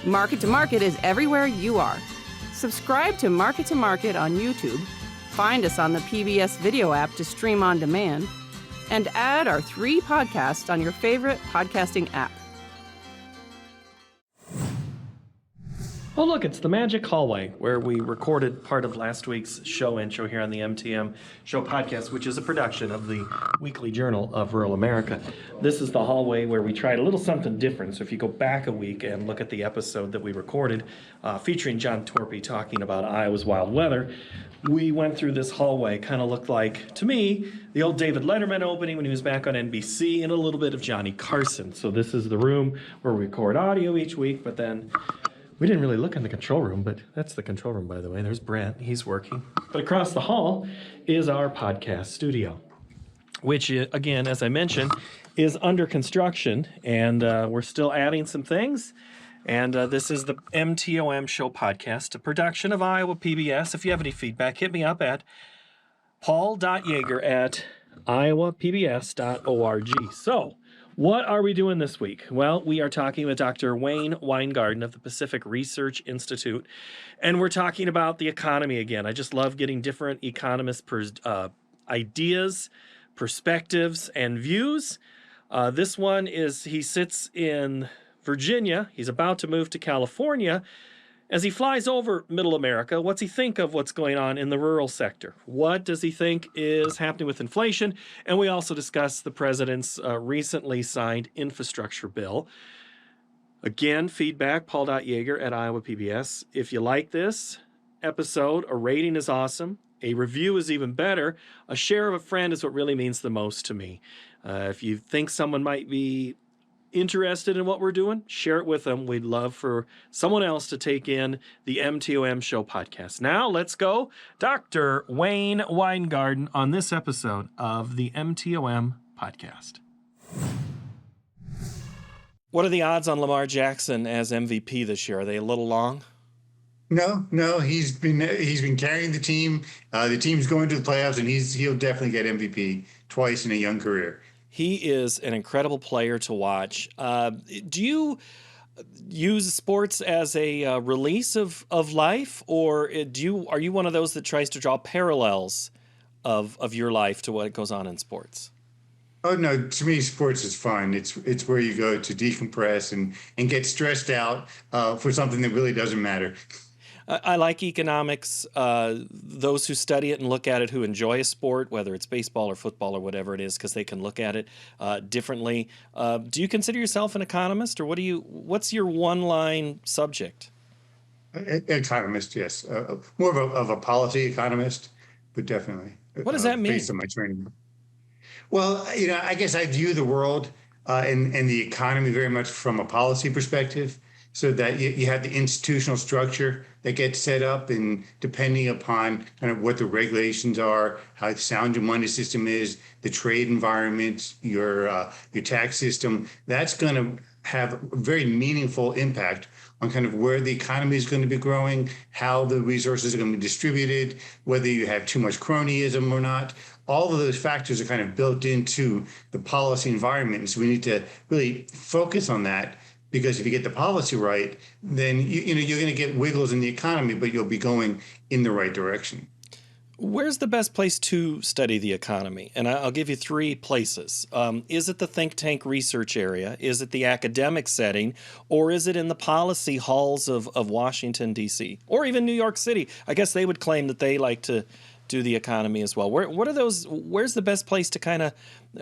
Market to Market is everywhere you are. Subscribe to Market on YouTube, find us on the PBS video app to stream on demand, and add our 3 podcasts on your favorite podcasting app. Oh, look, it's the Magic Hallway, where we recorded part of last week's show intro here on the MTM Show podcast, which is a production of the Weekly Journal of Rural America. This is the hallway where we tried a little something different. So if you go back a week and look at the episode that we recorded featuring John Torpy talking about Iowa's wild weather, we went through this hallway. Kind of looked like, to me, the old David Letterman opening when he was back on NBC, and a little bit of Johnny Carson. So this is the room where we record audio each week, but then we didn't really look in the control room, but that's the control room, by the way. There's Brent. He's working. But across the hall is our podcast studio, which, again, as I mentioned, is under construction, and we're still adding some things. And this is the MTOM Show podcast, a production of Iowa PBS. If you have any feedback, hit me up at paul.yeager@iowapbs.org. So, what are we doing this week? Well, we are talking with Dr. Wayne Winegarden of the Pacific Research Institute, and we're talking about the economy again. I just love getting different economists' ideas, perspectives, and views. This one is, he sits in Virginia. He's about to move to California. As he flies over Middle America, what's he think of what's going on in the rural sector? What does he think is happening with inflation? And we also discuss the president's recently signed infrastructure bill. Again, feedback, paul.yeager@iowapbs. If you like this episode, a rating is awesome. A review is even better. A share of a friend is what really means the most to me. If you think someone might be interested in what we're doing, share it with them. We'd love for someone else to take in the MTOM Show podcast. Now let's go. Dr. Wayne Winegarden on this episode of the MTOM podcast. What are the odds on Lamar Jackson as MVP this year? Are they a little long? No, he's been carrying the team. The team's going to the playoffs, and he'll definitely get MVP twice in a young career. He is an incredible player to watch. Do you use sports as a release of life, or are you one of those that tries to draw parallels of your life to what goes on in sports? Oh no, to me, sports is fun. It's where you go to decompress and get stressed out for something that really doesn't matter. I like economics. Those who study it and look at it, who enjoy a sport, whether it's baseball or football or whatever it is, because they can look at it differently. Do you consider yourself an economist, or what's your one-line subject? Economist, yes. More of a policy economist, but definitely. What does that mean? Based on my training. Well, I guess I view the world and the economy very much from a policy perspective. So that you have the institutional structure that gets set up, and depending upon kind of what the regulations are, how sound your money system is, the trade environment, your tax system, that's going to have a very meaningful impact on kind of where the economy is going to be growing, how the resources are going to be distributed, whether you have too much cronyism or not. All of those factors are kind of built into the policy environment. And so we need to really focus on that. Because if you get the policy right, then you're going to get wiggles in the economy, but you'll be going in the right direction. Where's the best place to study the economy? And I'll give you 3 places. Is it the think tank research area? Is it the academic setting? Or is it in the policy halls of Washington, D.C.? Or even New York City? I guess they would claim that they like to do the economy as well. Where's the best place to kind of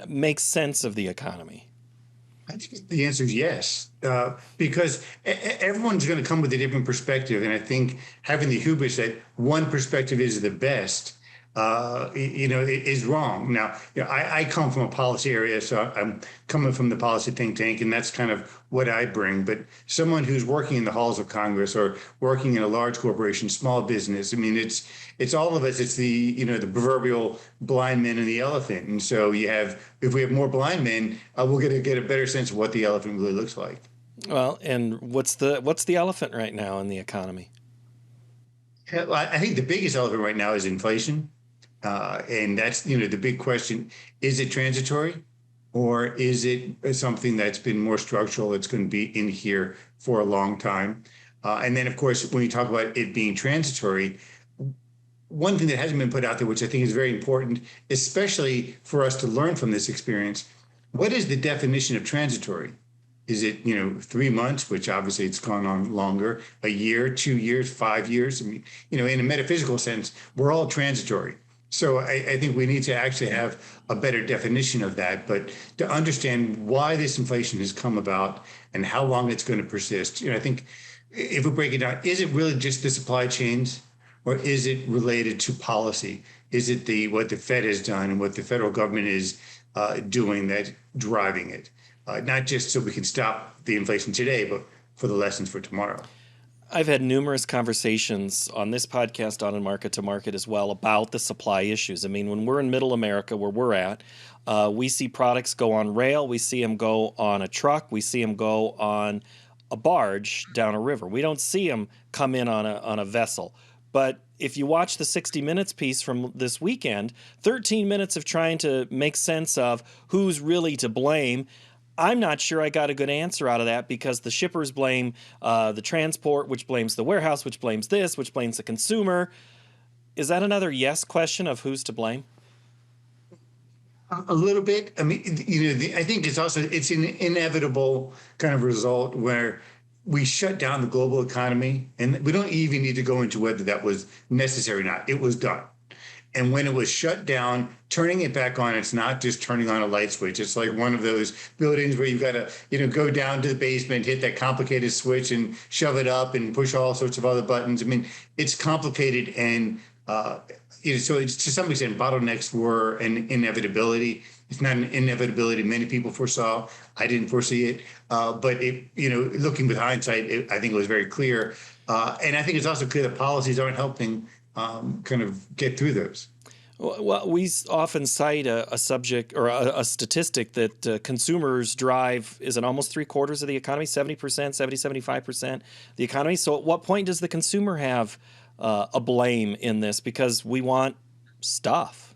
make sense of the economy? I think the answer is yes, because everyone's going to come with a different perspective. And I think having the hubris that one perspective is the best, is wrong. Now, I come from a policy area, so I'm coming from the policy think tank, and that's kind of what I bring. But someone who's working in the halls of Congress or working in a large corporation, small business, I mean, it's all of us. It's the proverbial blind man and the elephant. And so if we have more blind men, we'll get a better sense of what the elephant really looks like. Well, and what's the elephant right now in the economy? I think the biggest elephant right now is inflation. And that's, the big question. Is it transitory? or is it something that's been more structural? It's going to be in here for a long time. And then, of course, when you talk about it being transitory, one thing that hasn't been put out there, which I think is very important, especially for us to learn from this experience, what is the definition of transitory? Is it, 3 months, which obviously it's gone on longer, a year, 2 years, 5 years? I mean, in a metaphysical sense, we're all transitory. So I think we need to actually have a better definition of that, but to understand why this inflation has come about and how long it's going to persist. I think if we break it down, is it really just the supply chains, or is it related to policy? Is it what the Fed has done and what the federal government is doing that's driving it? Not just so we can stop the inflation today, but for the lessons for tomorrow. I've had numerous conversations on this podcast, on Market to Market as well, about the supply issues. I mean, when we're in Middle America, where we're at, we see products go on rail, we see them go on a truck, we see them go on a barge down a river. We don't see them come in on a vessel. But if you watch the 60 Minutes piece from this weekend, 13 minutes of trying to make sense of who's really to blame. I'm not sure I got a good answer out of that, because the shippers blame the transport, which blames the warehouse, which blames this, which blames the consumer. Is that another yes question of who's to blame? A little bit. I mean, I think it's an inevitable kind of result where we shut down the global economy, and we don't even need to go into whether that was necessary or not. It was done. And when it was shut down, turning it back on, it's not just turning on a light switch. It's like one of those buildings where you've got to, go down to the basement, hit that complicated switch and shove it up and push all sorts of other buttons. I mean, it's complicated. And, so it's, to some extent, bottlenecks were an inevitability. It's not an inevitability many people foresaw. I didn't foresee it. But looking with hindsight, I think it was very clear. And I think it's also clear that policies aren't helping kind of get through those. Well, we often cite a subject or a statistic that consumers drive, is it almost 3/4 of the economy, 70%, 75% the economy. So at what point does the consumer have a blame in this? Because we want stuff.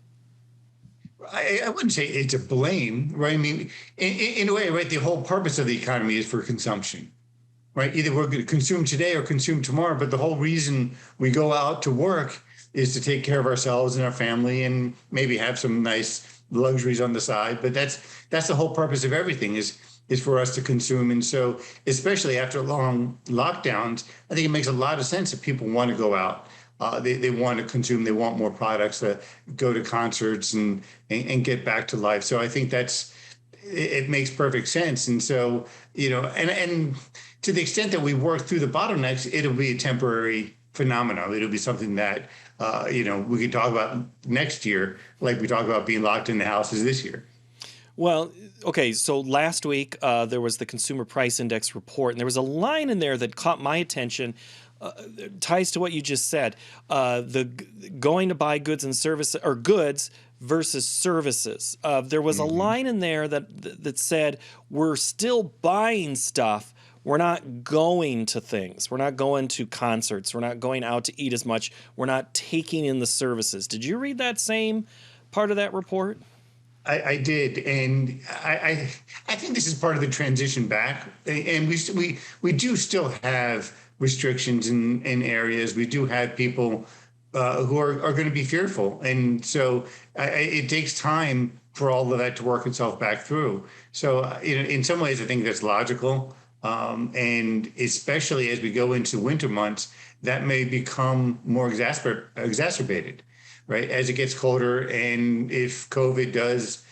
I wouldn't say it's a blame, right? I mean, in a way, right, the whole purpose of the economy is for consumption. Right? Either we're going to consume today or consume tomorrow, but the whole reason we go out to work is to take care of ourselves and our family and maybe have some nice luxuries on the side. But that's the whole purpose of everything is for us to consume. And so, especially after long lockdowns, I think it makes a lot of sense that people want to go out. They want to consume. They want more products, go to concerts and get back to life. So I think it makes perfect sense. And so, and to the extent that we work through the bottlenecks, it'll be a temporary phenomenon. It'll be something that, we can talk about next year, like we talk about being locked in the houses this year. Well, okay, so last week there was the Consumer Price Index report, and there was a line in there that caught my attention. Ties to what you just said. The going to buy goods and services, or goods versus services. There was a line in there that said we're still buying stuff. We're not going to things. We're not going to concerts. We're not going out to eat as much. We're not taking in the services. Did you read that same part of that report? I did, and I think this is part of the transition back. And we do still have restrictions in areas. We do have people who are going to be fearful, and so it takes time for all of that to work itself back through. So in some ways, I think that's logical. And especially as we go into winter months, that may become more exacerbated, right? As it gets colder, and if COVID does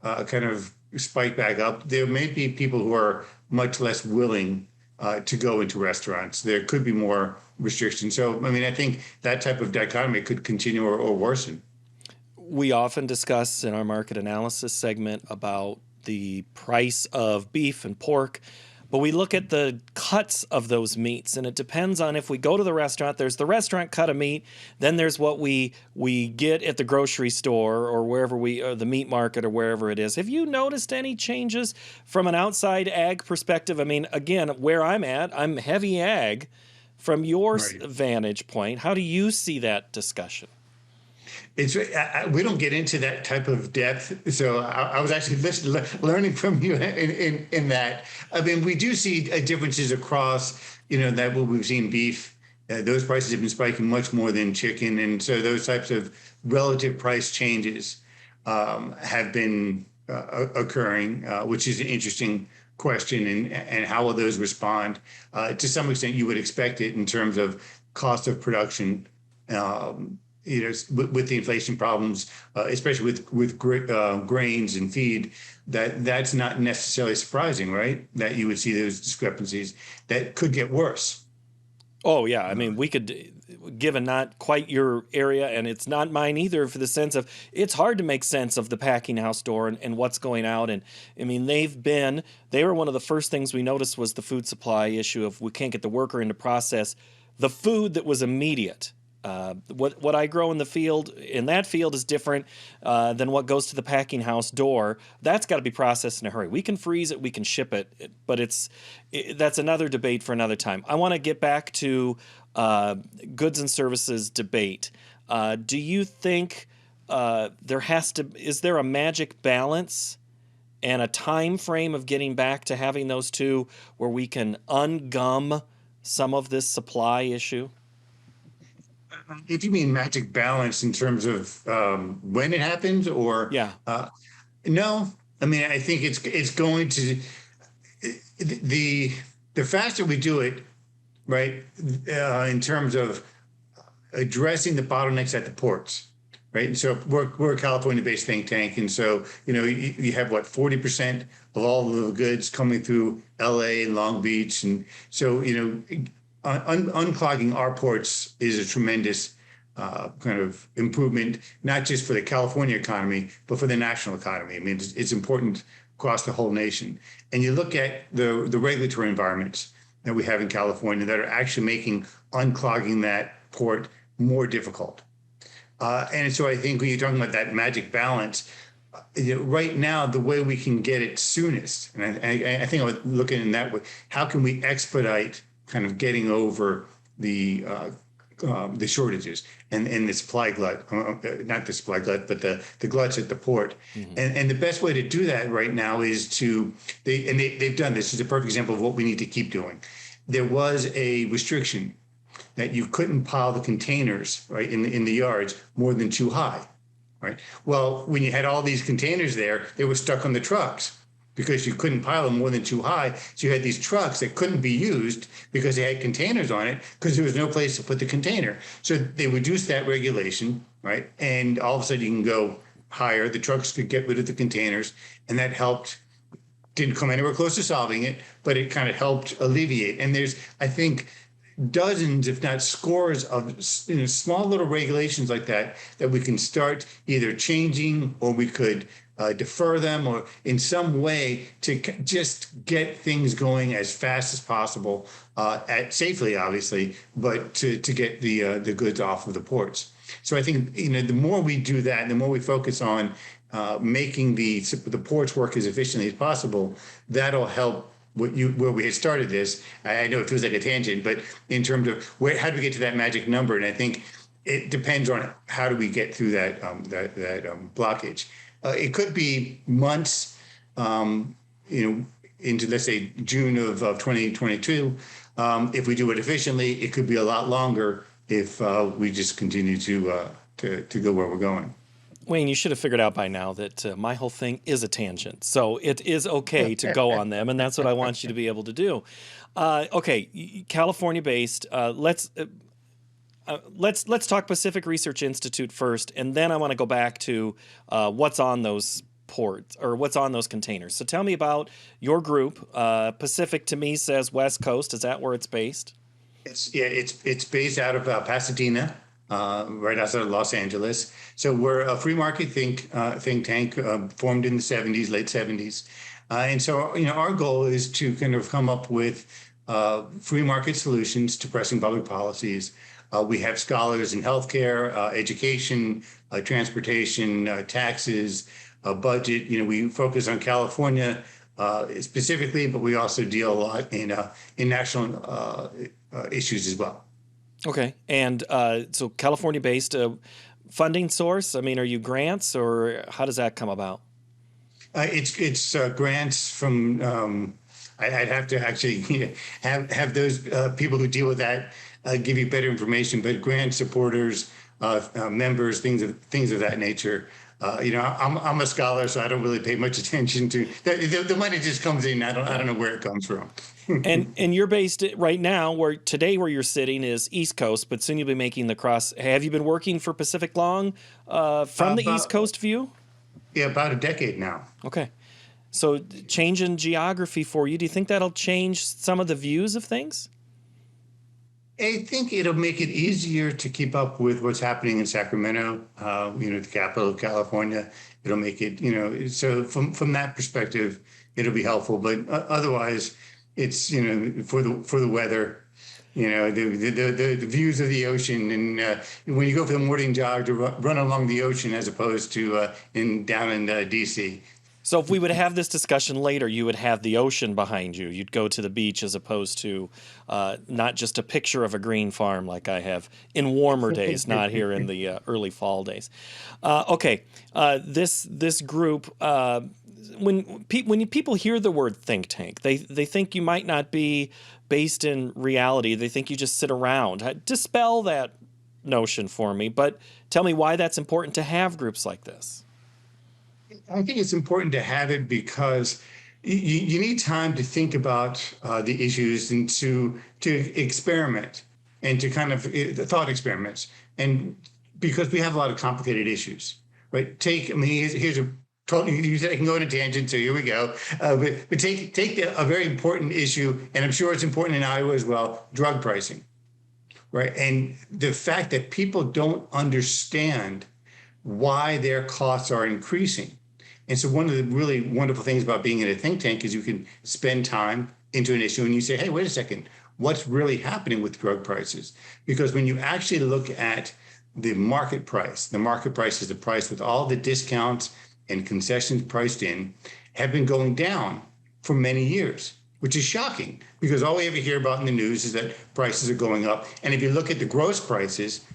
kind of spike back up, there may be people who are much less willing to go into restaurants. There could be more restrictions. So, I mean, I think that type of dichotomy could continue or worsen. We often discuss in our market analysis segment about the price of beef and pork. But we look at the cuts of those meats, and it depends on if we go to the restaurant, there's the restaurant cut of meat, then there's what we get at the grocery store or wherever or the meat market or wherever it is. Have you noticed any changes from an outside ag perspective? I mean, again, where I'm at, I'm heavy ag. From your vantage point, how do you see that discussion? we don't get into that type of depth. So I was actually learning from you in that. I mean, we do see differences across, that what we've seen beef. Those prices have been spiking much more than chicken, and so those types of relative price changes have been occurring, which is an interesting question, and how will those respond? To some extent, you would expect it in terms of cost of production. With the inflation problems, especially with grains and feed, that's not necessarily surprising, right? That you would see those discrepancies that could get worse. Oh, yeah. I mean, we could, given not quite your area, and it's not mine either, for the sense of it's hard to make sense of the packing house door and what's going out. And I mean, they were one of the first things we noticed was the food supply issue of we can't get the worker in to process the food that was immediate. What I grow in that field is different than what goes to the packing house door. That's got to be processed in a hurry. We can freeze it, we can ship it, but that's another debate for another time. I want to get back to goods and services debate. Do you think is there a magic balance and a time frame of getting back to having those two where we can ungum some of this supply issue? If you mean magic balance in terms of when it happens, or Yeah. no, I mean I think it's going to the faster we do it, right, in terms of addressing the bottlenecks at the ports, right? And so we're a California-based think tank, and so you have 40% of all of the goods coming through LA and Long Beach, and so unclogging our ports is a tremendous kind of improvement, not just for the California economy, but for the national economy. I mean, it's important across the whole nation. And you look at the regulatory environments that we have in California that are actually making unclogging that port more difficult. And so I think when you're talking about that magic balance, right now, the way we can get it soonest, and I think I was looking in that way, how can we expedite kind of getting over the shortages and the supply glut, not the supply glut, but the gluts at the port. Mm-hmm. And the best way to do that right now is they've done this. Is a perfect example of what we need to keep doing. There was a restriction that you couldn't pile the containers, right, in the yards more than 2 high, right? Well, when you had all these containers there, they were stuck on the trucks because you couldn't pile them more than 2 high. So you had these trucks that couldn't be used because they had containers on it because there was no place to put the container. So they reduced that regulation, right? And all of a sudden you can go higher. The trucks could get rid of the containers, and that helped. Didn't come anywhere close to solving it, but it kind of helped alleviate. And there's, I think, dozens, if not scores of small little regulations like that we can start either changing, or we could defer them, or in some way to just get things going as fast as possible, safely, obviously, but to get the goods off of the ports. So I think the more we do that, the more we focus on making the ports work as efficiently as possible, that'll help. Where we had started this, I know it feels like a tangent, but in terms of how do we get to that magic number? And I think it depends on how do we get through that blockage. It could be months, into, let's say, June of 2022. If we do it efficiently, it could be a lot longer if we just continue to go where we're going. Wayne, you should have figured out by now that my whole thing is a tangent. So it is okay to go on them, and that's what I want you to be able to do. Okay, California-based. Let's talk Pacific Research Institute first, and then I want to go back to what's on those ports or what's on those containers. So tell me about your group. Pacific to me says West Coast. Is that where it's based? It's based out of Pasadena. Right outside of Los Angeles. So we're a free market think tank formed in the 70s, late 70s. And so, our goal is to kind of come up with free market solutions to pressing public policies. We have scholars in healthcare, education, transportation, taxes, budget. We focus on California specifically, but we also deal a lot in national issues as well. Okay, and so California-based, funding source? I mean, are you grants, or how does that come about? It's grants from. I'd have to actually have those people who deal with that give you better information. But grant supporters, members, things of that nature. I'm a scholar, so I don't really pay much attention to the money. Just comes in. I don't know where it comes from. And you're based right now where you're sitting is East Coast, but soon you'll be making the cross. Have you been working for Pacific Long from the East Coast view? Yeah, about a decade now. Okay. So change in geography for you, do you think that'll change some of the views of things? I think it'll make it easier to keep up with what's happening in Sacramento, the capital of California. It'll make it, so from that perspective, it'll be helpful. But otherwise, it's, for the weather, the views of the ocean, and when you go for the morning jog to run along the ocean as opposed to down in DC. So if we would have this discussion later, you would have the ocean behind you. You'd go to the beach as opposed to not just a picture of a green farm like I have in warmer days, not here in the early fall days. This group, when people hear the word think tank, they think you might not be based in reality. They think you just sit around. Dispel that notion for me, but tell me why that's important to have groups like this. I think it's important to have it because you need time to think about the issues and to experiment and to kind of thought experiments. And because we have a lot of complicated issues, right? Here's a totally, you said I can go on a tangent, so here we go. But take a very important issue, and I'm sure it's important in Iowa as well, drug pricing, right? And the fact that people don't understand why their costs are increasing. And so one of the really wonderful things about being in a think tank is you can spend time into an issue and you say, hey, wait a second, what's really happening with drug prices? Because when you actually look at the market price is the price with all the discounts and concessions priced in, have been going down for many years, which is shocking because all we ever hear about in the news is that prices are going up. And if you look at the gross prices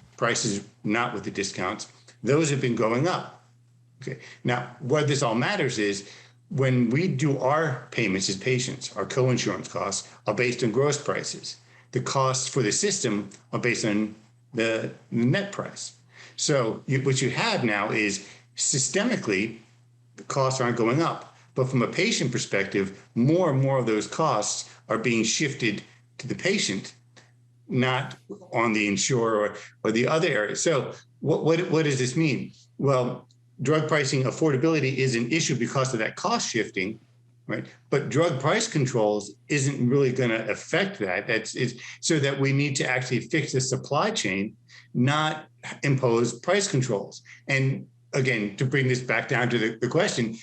not with the discounts, those have been going up. Okay. Now, what this all matters is when we do our payments as patients, our co-insurance costs are based on gross prices. The costs for the system are based on the net price. So what you have now is systemically, the costs aren't going up. But from a patient perspective, more and more of those costs are being shifted to the patient, not on the insurer or the other area. So what does this mean? Well, drug pricing affordability is an issue because of that cost shifting, right? But drug price controls isn't really going to affect that. It's so that we need to actually fix the supply chain, not impose price controls. And again, to bring this back down to the question,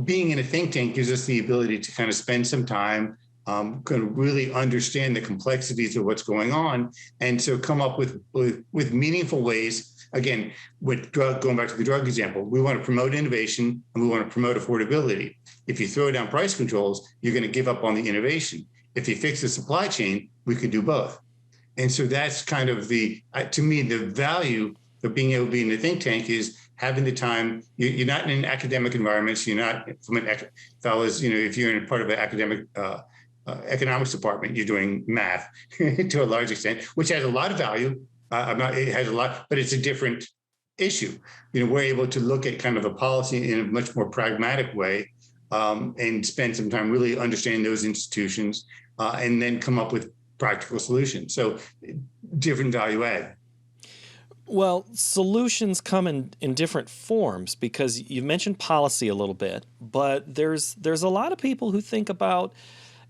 being in a think tank gives us the ability to kind of spend some time, kind of really understand the complexities of what's going on, and so come up with meaningful ways. Again, going back to the drug example, we want to promote innovation and we want to promote affordability. If you throw down price controls, you're going to give up on the innovation. If you fix the supply chain, we could do both. And so that's kind of to me, the value of being able to be in the think tank is having the time. You're not in academic environments. You're not from if you're in part of an academic economics department, you're doing math to a large extent, which has a lot of value. It has a lot, but it's a different issue. We're able to look at kind of a policy in a much more pragmatic way and spend some time really understanding those institutions and then come up with practical solutions. So different value add. Well, solutions come in different forms because you've mentioned policy a little bit, but there's a lot of people who think about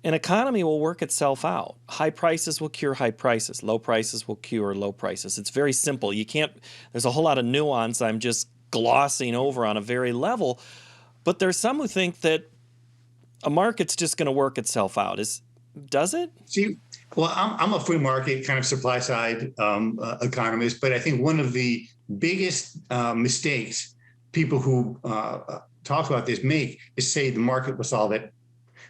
an economy will work itself out. High prices will cure high prices. Low prices will cure low prices. It's very simple. There's a whole lot of nuance I'm just glossing over on a very level, but there's some who think that a market's just going to work itself out. Does it? See, well, I'm a free market kind of supply side economist, but I think one of the biggest mistakes people who talk about this make is say the market will solve it,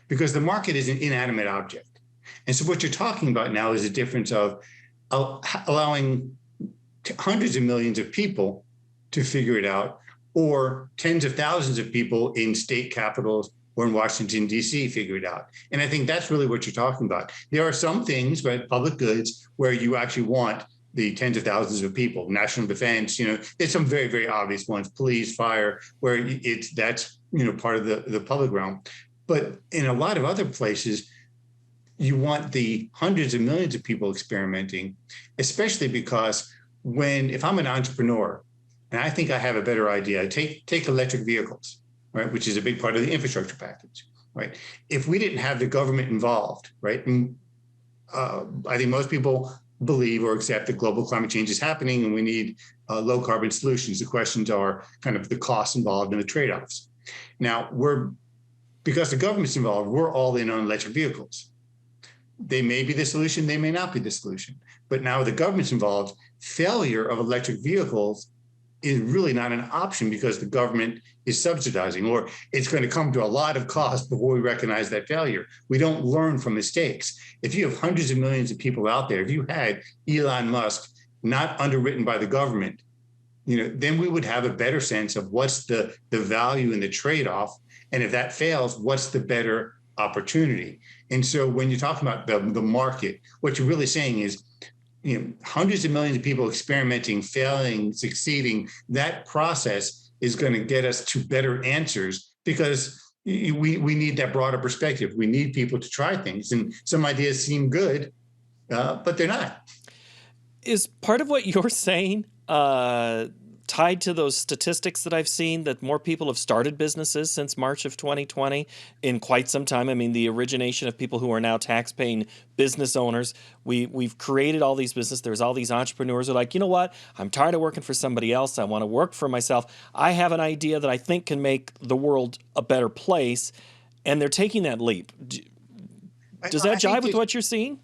because the market is an inanimate object. And so what you're talking about now is a difference of allowing hundreds of millions of people to figure it out, or tens of thousands of people in state capitals or in Washington, D.C. figure it out. And I think that's really what you're talking about. There are some things, right, public goods, where you actually want the tens of thousands of people, national defense, there's some very, very obvious ones, police, fire, where that's part of the public realm. But in a lot of other places, you want the hundreds of millions of people experimenting, especially because if I'm an entrepreneur and I think I have a better idea, take electric vehicles, right, which is a big part of the infrastructure package, right? If we didn't have the government involved, right, and I think most people believe or accept that global climate change is happening and we need low carbon solutions. The questions are kind of the costs involved and the trade-offs. Now, because the government's involved, we're all in on electric vehicles. They may be the solution, they may not be the solution. But now the government's involved, failure of electric vehicles is really not an option because the government is subsidizing, or it's going to come to a lot of cost before we recognize that failure. We don't learn from mistakes. If you have hundreds of millions of people out there, if you had Elon Musk not underwritten by the government, then we would have a better sense of what's the value and the trade-off. And if that fails, what's the better opportunity? And so when you're talking about the market, what you're really saying is, hundreds of millions of people experimenting, failing, succeeding, that process is going to get us to better answers because we need that broader perspective. We need people to try things. And some ideas seem good, but they're not. Is part of what you're saying tied to those statistics that I've seen that more people have started businesses since March of 2020 in quite some time? I mean, the origination of people who are now tax-paying business owners. We've created all these businesses. There's all these entrepreneurs who are like, you know what? I'm tired of working for somebody else. I want to work for myself. I have an idea that I think can make the world a better place, and they're taking that leap. Does that jive with what you're seeing?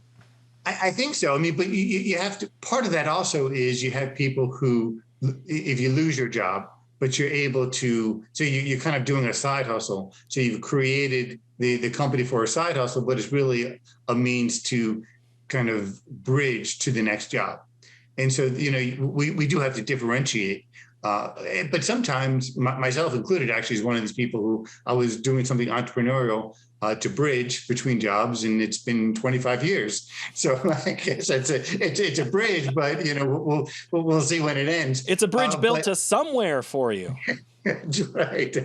I think so. I mean, but you have to, part of that also is you have people who, if you lose your job, but you're able to, so you're kind of doing a side hustle. So you've created the company for a side hustle, but it's really a means to kind of bridge to the next job. And so, we do have to differentiate. But sometimes, myself included, actually, is one of these people who I was doing something entrepreneurial to bridge between jobs, and it's been 25 years. So I guess it's a bridge, but we'll see when it ends. It's a bridge built to somewhere for you. Right.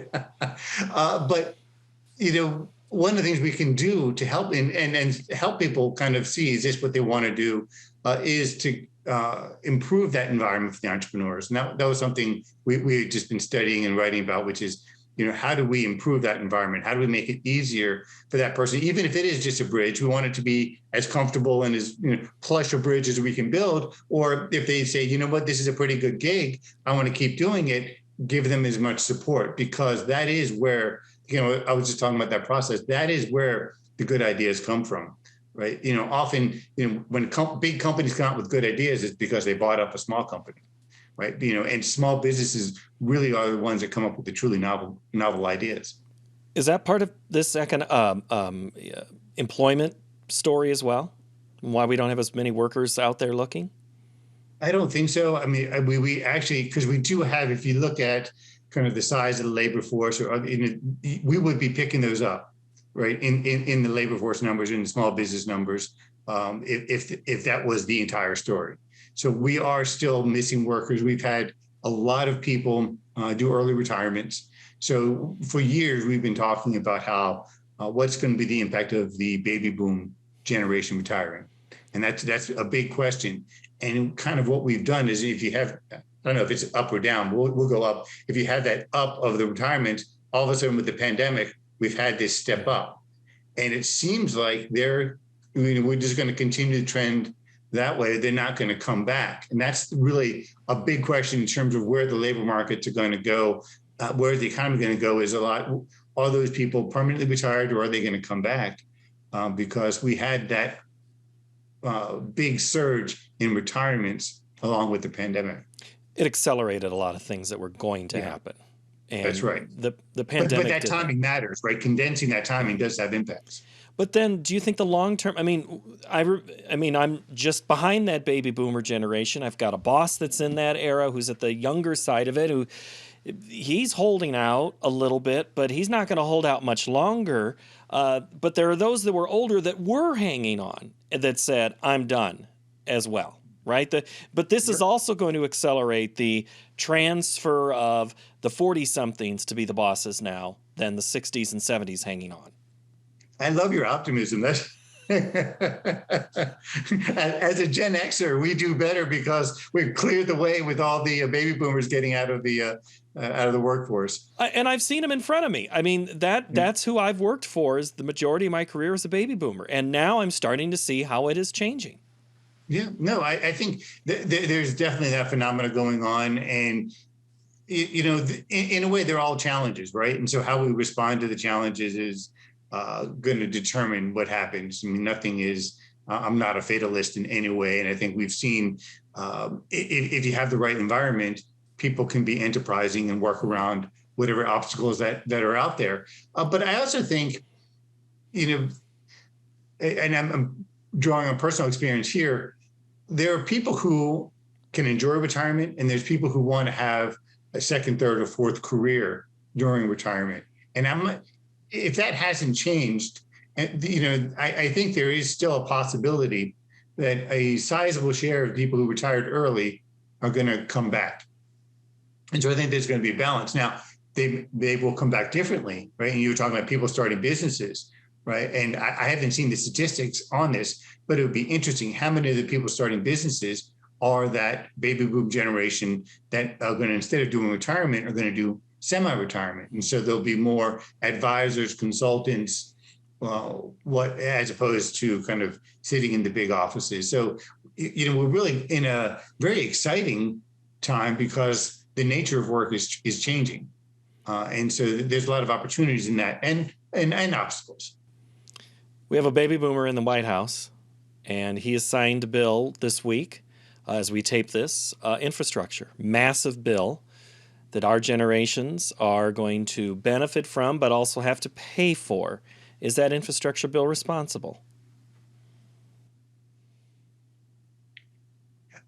But one of the things we can do to help and help people kind of see is this what they want to do is to improve that environment for the entrepreneurs. And that was something we had just been studying and writing about, which is, how do we improve that environment? How do we make it easier for that person? Even if it is just a bridge, we want it to be as comfortable and as plush a bridge as we can build. Or if they say, you know what, this is a pretty good gig, I want to keep doing it, give them as much support, because that is where, I was just talking about that process. That is where the good ideas come from. Right. Often, when big companies come out with good ideas, it's because they bought up a small company. Right. And small businesses really are the ones that come up with the truly novel ideas. Is that part of this employment story as well? Why we don't have as many workers out there looking? I don't think so. I mean, we actually, because we do have, if you look at kind of the size of the labor force, we would be picking those up. Right, in the labor force numbers, in the small business numbers, if that was the entire story. So we are still missing workers. We've had a lot of people do early retirements. So for years, we've been talking about how what's going to be the impact of the baby boom generation retiring. And that's a big question. And kind of what we've done is, if you have, I don't know if it's up or down, we'll go up. If you have that up of the retirement, all of a sudden with the pandemic, we've had this step up, and it seems like we're just going to continue to trend that way. They're not going to come back. And that's really a big question in terms of where the labor markets are going to go, where the economy is going to go is a lot. Are those people permanently retired, or are they going to come back? Because we had that big surge in retirements along with the pandemic. It accelerated a lot of things that were going to happen. And that's right. The pandemic. But that timing matters, right? Condensing that timing does have impacts. But then, do you think the long term? I mean, I'm just behind that baby boomer generation. I've got a boss that's in that era who's at the younger side of it, who he's holding out a little bit, but he's not going to hold out much longer. But there are those that were older that were hanging on that said, "I'm done," as well, right? But this is also going to accelerate the transfer of the 40-somethings to be the bosses now than the 60s and 70s hanging on. I love your optimism. That's as a Gen Xer, we do better because we've cleared the way with all the baby boomers getting out of the workforce. And I've seen them in front of me. I mean, that's who I've worked for is the majority of my career as a baby boomer. And now I'm starting to see how it is changing. Yeah, no, I think there's definitely that phenomena going on. And, in a way, they're all challenges, right? And so how we respond to the challenges is going to determine what happens. I mean, nothing is, I'm not a fatalist in any way. And I think we've seen if you have the right environment, people can be enterprising and work around whatever obstacles that are out there. But I also think, and I'm drawing on personal experience here, there are people who can enjoy retirement, and there's people who want to have a second, third, or fourth career during retirement. And if that hasn't changed, I think there is still a possibility that a sizable share of people who retired early are going to come back. And so I think there's going to be a balance. Now, they will come back differently, right? And you were talking about people starting businesses, right? And I haven't seen the statistics on this, but it would be interesting how many of the people starting businesses are that baby boom generation that are going to, instead of doing retirement, are going to do semi-retirement. And so there'll be more advisors, consultants, as opposed to kind of sitting in the big offices. So, we're really in a very exciting time because the nature of work is changing. And so there's a lot of opportunities in that and obstacles. We have a baby boomer in the White House, and he has signed a bill this week as we tape this, infrastructure, massive bill that our generations are going to benefit from, but also have to pay for. Is that infrastructure bill responsible?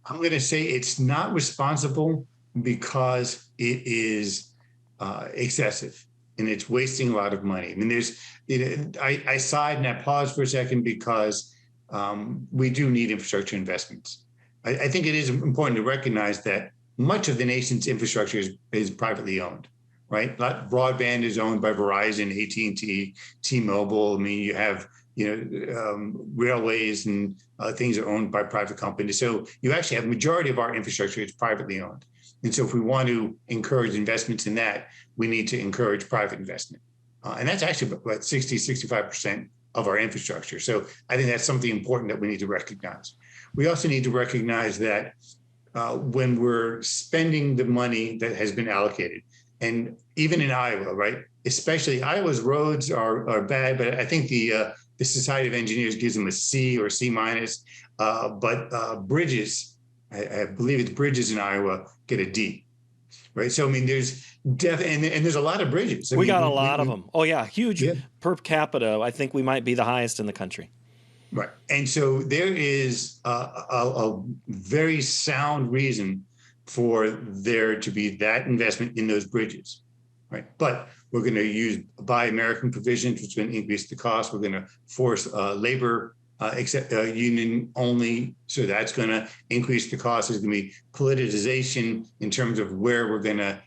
I'm going to say it's not responsible because it is excessive and it's wasting a lot of money. I mean, I sighed and I paused for a second because we do need infrastructure investments. I think it is important to recognize that much of the nation's infrastructure is privately owned, right? Broadband is owned by Verizon, AT&T, T-Mobile. I mean, you have railways and things are owned by private companies. So you actually have majority of our infrastructure is privately owned. And so if we want to encourage investments in that, we need to encourage private investment. And that's actually about 65% of our infrastructure. So I think that's something important that we need to recognize. We also need to recognize that when we're spending the money that has been allocated, and even in Iowa, right, especially Iowa's roads are bad, but I think the Society of Engineers gives them a C or C minus, but bridges, I believe it's bridges in Iowa, get a D, right? So, I mean, there's and there's a lot of bridges. We got a lot of them. Oh, yeah, huge per capita. I think we might be the highest in the country. Right. And so there is a very sound reason for there to be that investment in those bridges, right? But we're going to buy American provisions, which is going to increase the cost. We're going to force labor union only, so that's going to increase the cost. There's going to be politicization in terms of where we're going to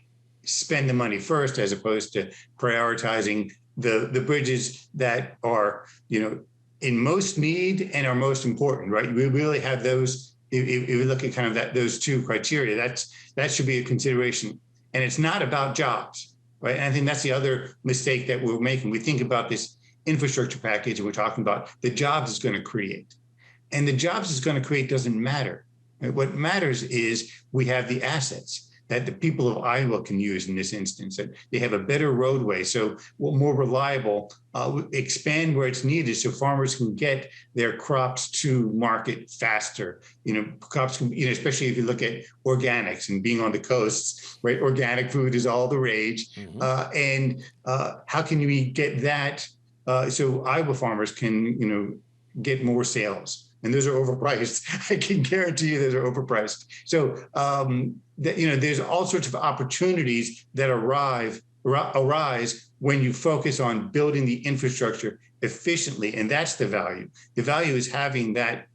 spend the money first, as opposed to prioritizing the bridges that are, in most need and are most important, right? We really have those. If we look at kind of those two criteria, that should be a consideration. And it's not about jobs, right? And I think that's the other mistake that we're making. We think about this infrastructure package and we're talking about the jobs it's going to create. And the jobs it's going to create doesn't matter. Right? What matters is we have the assets that the people of Iowa can use in this instance, that they have a better roadway, so more reliable, expand where it's needed so farmers can get their crops to market faster. Crops can, especially if you look at organics and being on the coasts, right? Organic food is all the rage. Mm-hmm. And how can we get that so Iowa farmers can, get more sales. And those are overpriced. I can guarantee you those are overpriced. So, there's all sorts of opportunities that arise when you focus on building the infrastructure efficiently. And that's the value. The value is having that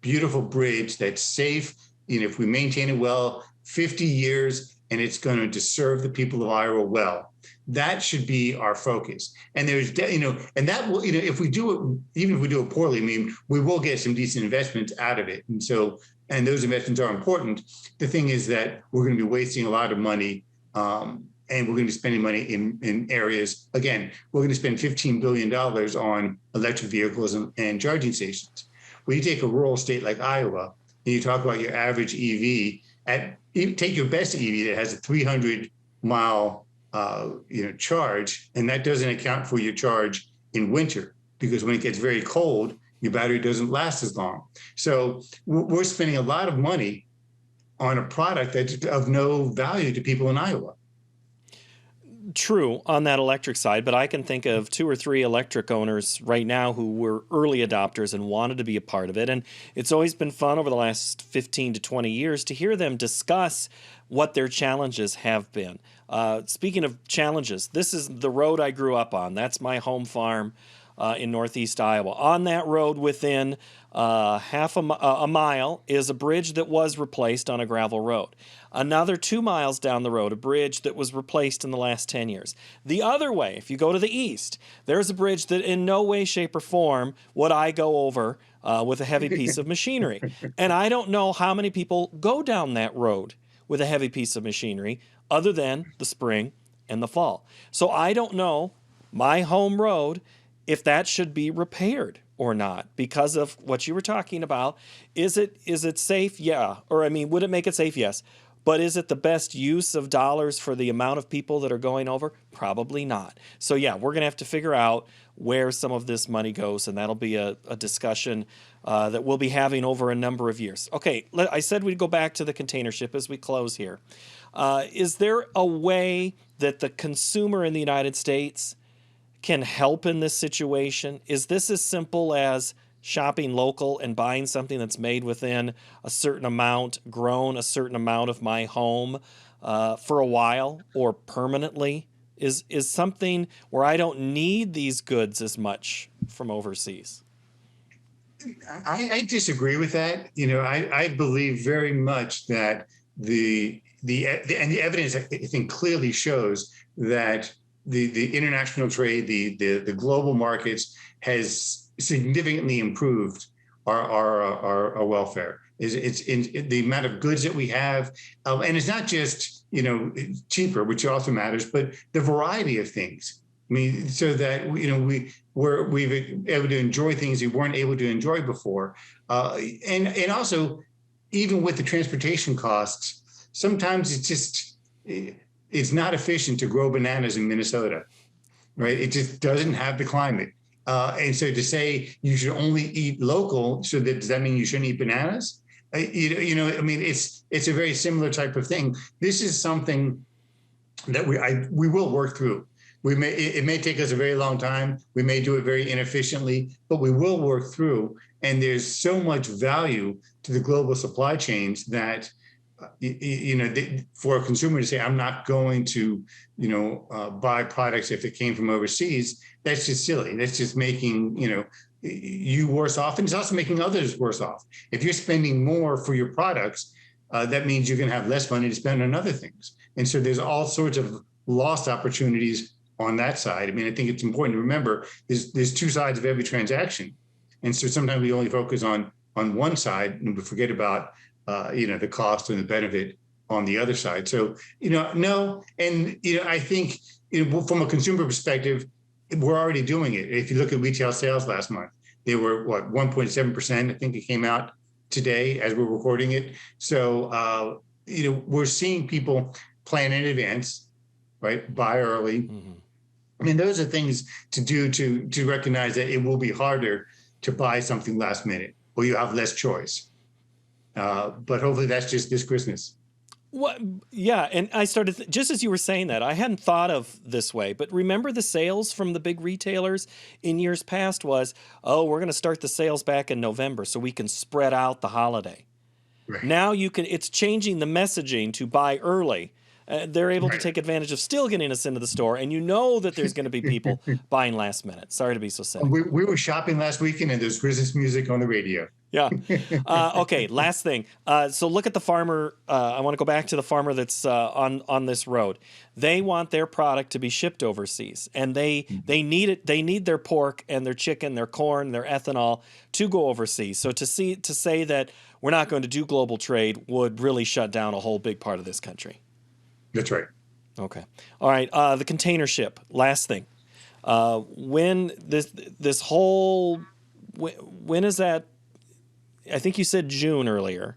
beautiful bridge that's safe. If we maintain it well, 50 years, and it's going to serve the people of Iowa well. That should be our focus. And there's, and that will, if we do it, even if we do it poorly, we will get some decent investments out of it. And those investments are important. The thing is that we're going to be wasting a lot of money, and we're going to be spending money in areas. Again, we're going to spend $15 billion on electric vehicles and charging stations. When you take a rural state like Iowa, and you talk about your average EV, take your best EV that has a 300-mile charge, and that doesn't account for your charge in winter, because when it gets very cold, your battery doesn't last as long. So we're spending a lot of money on a product that's of no value to people in Iowa. True on that electric side, but I can think of 2 or 3 electric owners right now who were early adopters and wanted to be a part of it. And it's always been fun over the last 15 to 20 years to hear them discuss what their challenges have been. Speaking of challenges, this is the road I grew up on. That's my home farm in northeast Iowa. On that road, within half a mile, is a bridge that was replaced on a gravel road. Another 2 miles down the road, a bridge that was replaced in the last 10 years. The other way, if you go to the east, there's a bridge that in no way, shape, or form would I go over with a heavy piece of machinery. And I don't know how many people go down that road with a heavy piece of machinery other than the spring and the fall. So I don't know, my home road, if that should be repaired or not because of what you were talking about. Is it safe? Yeah. Or would it make it safe? Yes. But is it the best use of dollars for the amount of people that are going over? Probably not. So yeah, we're going to have to figure out where some of this money goes, and that'll be a discussion that we'll be having over a number of years. Okay, I said we'd go back to the container ship as we close here. Is there a way that the consumer in the United States can help in this situation? Is this as simple as shopping local and buying something that's made within a certain amount, grown a certain amount of my home for a while or permanently? Is something where I don't need these goods as much from overseas? I disagree with that. I believe very much that the evidence, I think, clearly shows that the international trade, the global markets has significantly improved our welfare. It's in the amount of goods that we have, and it's not just cheaper, which also matters, but the variety of things. So that we're able to enjoy things we weren't able to enjoy before, and also even with the transportation costs, sometimes it's not efficient to grow bananas in Minnesota, right? It just doesn't have the climate. And so to say you should only eat local, so does that mean you shouldn't eat bananas? It's a very similar type of thing. This is something that we will work through. It may take us a very long time. We may do it very inefficiently, but we will work through. And there's so much value to the global supply chains that for a consumer to say, I'm not going to, buy products if it came from overseas, that's just silly. That's just making, you worse off. And it's also making others worse off. If you're spending more for your products, that means you're going to have less money to spend on other things. And so there's all sorts of lost opportunities on that side. I think it's important to remember there's 2 sides of every transaction. And so sometimes we only focus on one side and we forget about the cost and the benefit on the other side. So, no. And, I think from a consumer perspective, we're already doing it. If you look at retail sales last month, they were 1.7%. I think it came out today as we're recording it. So, we're seeing people plan in advance, right? Buy early. Mm-hmm. Those are things to do to recognize that it will be harder to buy something last minute or you have less choice. But hopefully that's just this Christmas. What? Yeah, and I started just as you were saying that. I hadn't thought of this way, but remember the sales from the big retailers in years past was, oh, we're going to start the sales back in November so we can spread out the holiday. Right. Now you can. It's changing the messaging to buy early. They're able to take advantage of still getting us into the store, and you know that there's going to be people buying last minute. Sorry to be so cynical. We were shopping last weekend, and there's Christmas music on the radio. Yeah. Okay. Last thing. So look at the farmer. I want to go back to the farmer that's on this road. They want their product to be shipped overseas, and they need it. They need their pork and their chicken, their corn, their ethanol to go overseas. So to say that we're not going to do global trade would really shut down a whole big part of this country. That's right. Okay. All right. The container ship. Last thing. When this whole when is that? I think you said June earlier.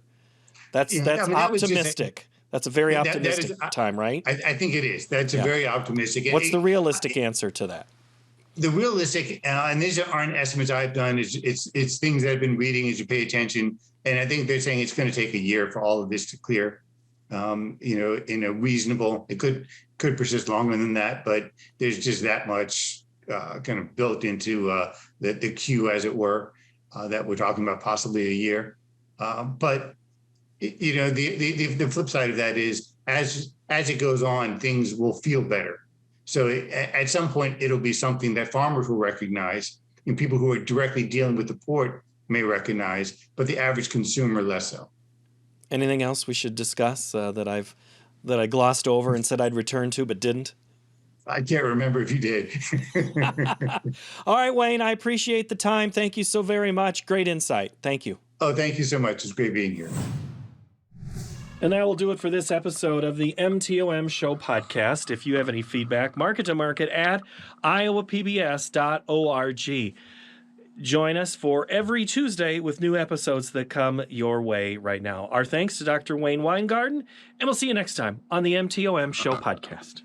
That's optimistic. That's a very optimistic time, right? I think it is. That's a very optimistic. What's the realistic answer to that? The realistic, and these aren't estimates I've done. It's things that I've been reading as you pay attention, and I think they're saying it's going to take a year for all of this to clear. In a reasonable, it could persist longer than that, but there's just that much kind of built into the queue, as it were, that we're talking about possibly a year. But the flip side of that is as it goes on, things will feel better. So at some point, it'll be something that farmers will recognize, and people who are directly dealing with the port may recognize, but the average consumer less so. Anything else we should discuss that I glossed over and said I'd return to but didn't? I can't remember if you did. All right, Wayne, I appreciate the time. Thank you so very much. Great insight. Thank you. Oh, thank you so much. It's great being here. And that will do it for this episode of the MTOM Show podcast. If you have any feedback, market to market at iowapbs.org. Join us for every Tuesday with new episodes that come your way right now. Our thanks to Dr. Wayne Winegarden, and we'll see you next time on the MTOM Show podcast.